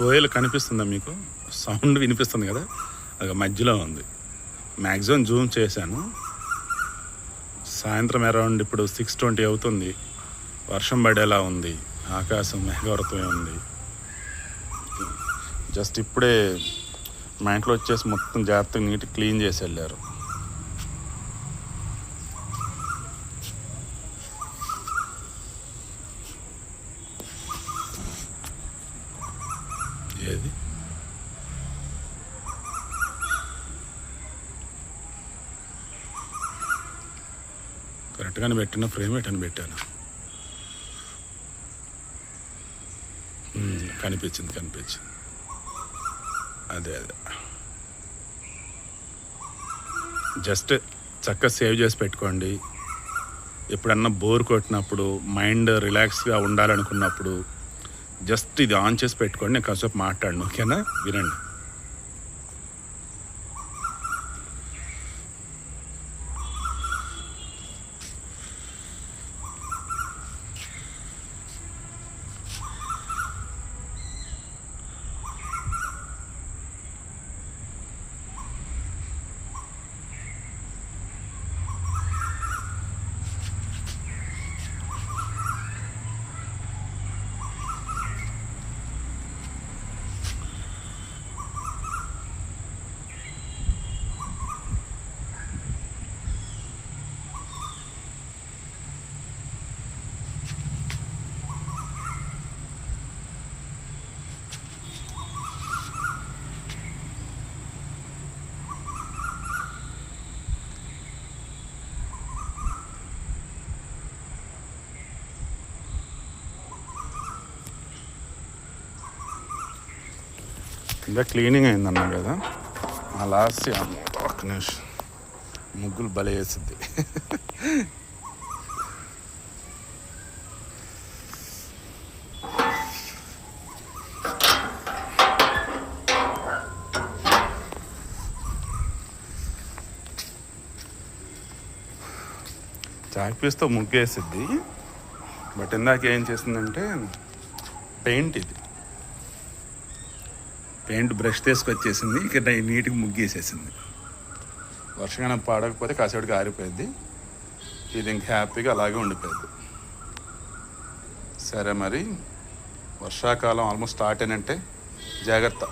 కోయిల కనిపిస్తుందా మీకు? సౌండ్ వినిపిస్తుంది కదా, అది మధ్యలో ఉంది. మ్యాక్సిమం జూమ్ చేశాను. సాయంత్రం అరౌండ్ ఇప్పుడు 6:20 అవుతుంది. వర్షం పడేలా ఉంది, ఆకాశం మేఘావృతమై ఉంది. జస్ట్ ఇప్పుడే మా ఇంట్లో వచ్చేసి మొత్తం జాగ్రత్తగా నీట్గా క్లీన్ చేసి వెళ్ళారు. ఏది కరెక్ట్గానే పెట్టిన ఫ్రేమ్ ఎటని పెట్టాను. కనిపించింది. అదే జస్ట్ చక్కగా సేవ్ చేసి పెట్టుకోండి. ఎప్పుడన్నా బోర్ కొట్టినప్పుడు, మైండ్ రిలాక్స్గా ఉండాలనుకున్నప్పుడు జస్ట్ ఇది ఆన్ చేసి పెట్టుకోండి. నేను కాసేపు మాట్లాడను, ఓకేనా? వినండి. ఇంకా క్లీనింగ్ అయిందన్నా కదా, ఆ లాస్ట్ ఒక్క నిమిషం ముగ్గులు భలే వేసింది. చాక్ పీస్తో ముగ్గు వేసిద్ది. బట్ ఇందాక ఏం చేసిందంటే పెయింట్ బ్రష్ తీసుకొచ్చేసింది. ఇక్కడ నీట్గా ముగ్గేసేసింది. వర్షంగా పాడకపోతే కాసేపటికి ఆరిపోయింది. ఇది ఇంక హ్యాపీగా అలాగే ఉండిపోయింది. సరే మరి, వర్షాకాలం ఆల్మోస్ట్ స్టార్ట్ అయినంటే జాగ్రత్త.